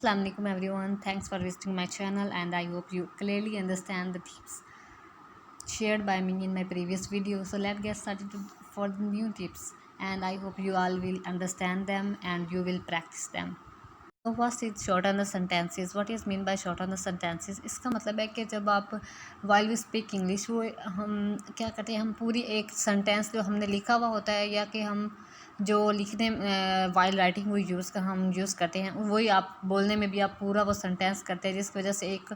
Assalamu alaikum everyone. Thanks for visiting my channel and I hope you clearly understand the tips shared by me in my previous video. So let's get started for the new tips and I hope you all will understand them and you will practice them. So what is shorten the sentences? What is mean by shorten the sentences? इसका मतलब है कि जब आप while we speak English वो हम क्या करते हैं, हम पूरी एक सेंटेंस जो हमने लिखा हुआ होता है या कि हम जो लिखने वाइल राइटिंग वो हम यूज़ करते हैं, वही आप बोलने में भी आप पूरा वो सेंटेंस करते हैं, जिसकी वजह से एक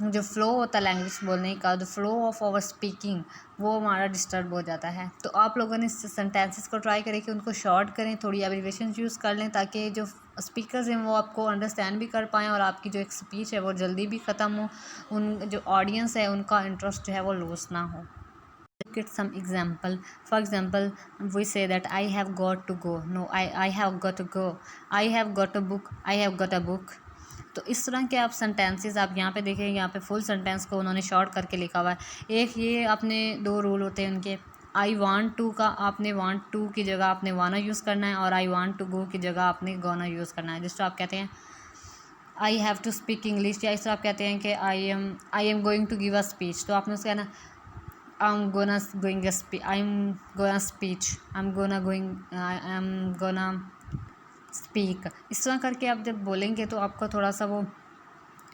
जो फ़्लो होता है लैंग्वेज बोलने का, the flow of our speaking, वो हमारा डिस्टर्ब हो जाता है। तो आप लोगों ने इस सेंटेंसेस को ट्राई करें कि उनको शॉर्ट करें, थोड़ी एब्रिविएशन यूज़ कर लें ताकि जो स्पीकर्स हैं वो आपको अंडरस्टैंड भी कर पाएँ और आपकी जो एक स्पीच है वो जल्दी भी ख़त्म हो, उन जो ऑडियंस है उनका इंटरेस्ट जो है वो लूज़ ना हो। Get some example. For example, we say that I have got to go. No, I have got to go. I have got a book. I have got a book. तो इस तरह के आप सेंटेंसेस आप यहाँ पे देखें, यहाँ पे फुल सेंटेंस को उन्होंने शॉर्ट करके लिखा हुआ है। एक ये अपने दो रूल होते हैं उनके, आई वांट टू का आपने वांट टू की जगह आपने वाना यूज़ करना है और आई वांट टू गो की जगह आपने गोना यूज़ करना है। जिस तरह आप कहते हैं I have to speak English, या इस तरह आप कहते हैं कि I am going to give a speech, तो आपने उसका कहना I'm gonna speak। इस तरह करके आप जब बोलेंगे तो आपका थोड़ा सा वो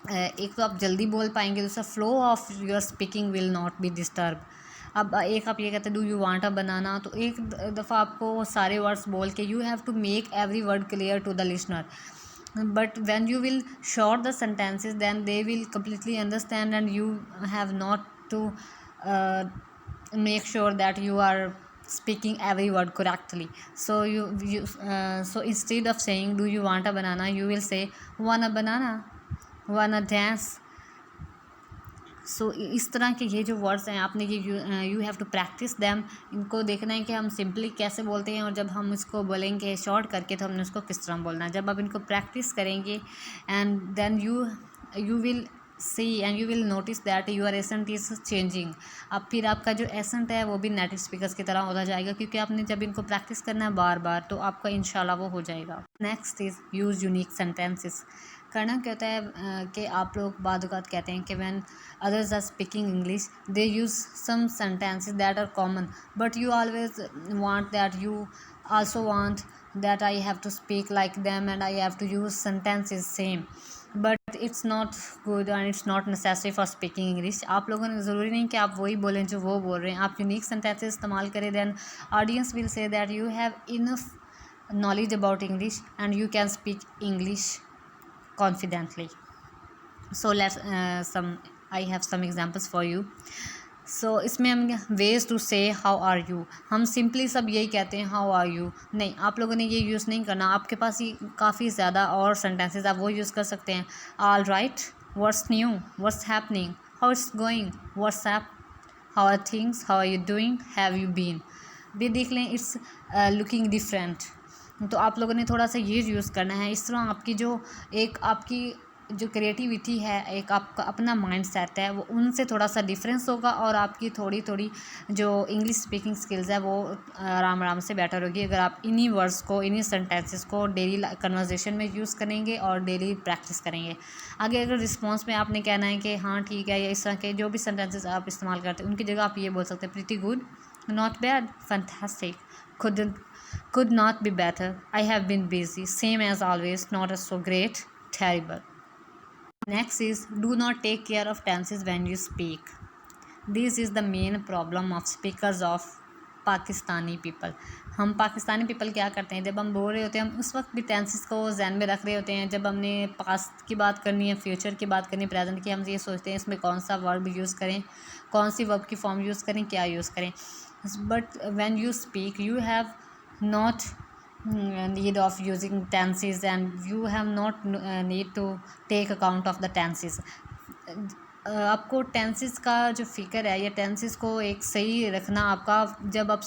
एक तो आप जल्दी बोल पाएंगे, दूसरा flow of your speaking will not be disturb. अब एक आप ये कहते हैं do you want a banana, तो एक दफ़ा आपको वो सारे वर्ड्स बोल के you have to make every word clear to the listener, but when you will short the sentences then they will completely understand and you have not to uh, make sure that you are speaking every word correctly. So so instead of saying do you want a banana, you will say wanna banana, wanna dance। So इस तरह के ये जो words हैं आपने ये you have to practice them, इनको देखना है कि हम सिंपली कैसे बोलते हैं और जब हम इसको बोलेंगे शॉर्ट करके तो हमने उसको किस तरह बोलना है। जब आप इनको प्रैक्टिस करेंगे and then you will see and you will notice that your accent is changing. अब फिर आपका जो एसेंट है वो भी नेटिव स्पीकर्स की तरह होता जाएगा, क्योंकि आपने जब इनको प्रैक्टिस करना है बार बार तो आपका इंशाल्लाह वो हो जाएगा। Next is use unique sentences. करना क्या होता है कि आप लोग बाद वक़्त कहते हैं कि when others are speaking English they use some sentences that are common, but you always want that you also want that I have to speak like them and I have to use sentences same, but it's not good and it's not necessary for speaking English। आप लोगों ने ज़रूरी नहीं कि आप वही बोलें जो वो बोल रहे हैं, आप यूनिक सेंटेंसेस इस्तेमाल करें, then audience will say that you have enough knowledge about English and you can speak English confidently। So let's I have some examples for you। सो इसमें हम वेज टू से हाउ आर यू, हम simply सब यही कहते हैं how are you, नहीं आप लोगों ने ये यूज़ नहीं करना। आपके पास ही काफ़ी ज़्यादा और सेंटेंसेस आप वो यूज़ कर सकते हैं। All right, what's new, what's happening, how it's going, what's up, how are things, how are you doing, have you been. भी देख लें इट्स लुकिंग डिफरेंट, तो आप लोगों ने थोड़ा सा ये यूज़ करना है। इस तरह आपकी आपकी जो क्रिएटिविटी है, एक आपका अपना माइंड सेट है, वो उनसे थोड़ा सा डिफरेंस होगा और आपकी थोड़ी थोड़ी जो इंग्लिश स्पीकिंग स्किल्स है वो आराम आराम से बेटर होगी अगर आप इन्हीं वर्ड्स को, इन्हीं सेंटेंसेस को डेली कन्वर्सेशन में यूज़ करेंगे और डेली प्रैक्टिस करेंगे। आगे अगर रिस्पॉन्स में आपने कहना है कि हाँ ठीक है, या इस तरह के जो भी सेंटेंसेस आप इस्तेमाल करते हैं उनकी जगह आप ये बोल सकते हैं pretty good, not bad, fantastic, could not be better, I have been busy, same as always, not so great, terrible। Next is do not take care of tenses when you speak। This is the main problem of speakers of Pakistani people. हम Pakistani people क्या करते हैं, जब हम बोल रहे होते हैं हम उस वक्त भी टेंसेस को जहन में रख रहे होते हैं। जब हमने पास्ट की बात करनी है, फ्यूचर की बात करनी है, प्रेजेंट की, हम ये सोचते हैं इसमें कौन सा वर्ब यूज़ करें, कौन सी वर्ब की फॉर्म यूज़ करें, क्या यूज़ करें। But when you speak you have not need of using tenses and you have not need to take account of the tenses। आपको टेंसेस का जो फ़िक्र है या टेंसेस को एक सही रखना आपका जब आप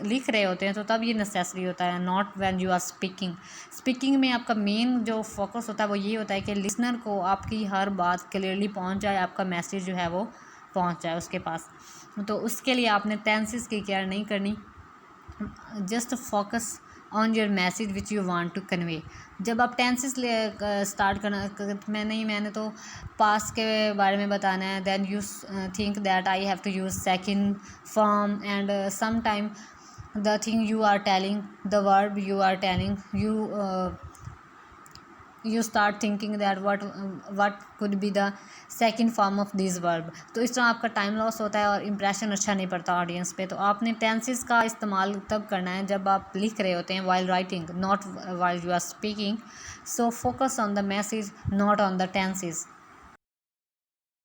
लिख रहे होते हैं तो तब ये नेसेसरी होता है, not when you are speaking में आपका मेन जो फोकस होता है वो ये होता है कि लिसनर को आपकी हर बात क्लियरली पहुंच जाए, आपका मैसेज जो है वो पहुंच जाए उसके पास। तो उसके लिए आपने टेंसेस की केयर नहीं करनी, just focus on your message which you want to convey. जब आप टेंसेस स्टार्ट करना मैंने तो पास्ट के बारे में बताना है, then you think that I have to use second form and some time the thing you are telling, the verb you are telling, you start thinking that what could be the second form of this verb। तो इस तरह आपका time loss होता है और impression अच्छा नहीं पड़ता ऑडियंस पे। तो आपने टेंसेस का इस्तेमाल तब करना है जब आप लिख रहे होते हैं, while writing, not while you are speaking. So focus on the message, not on the tenses.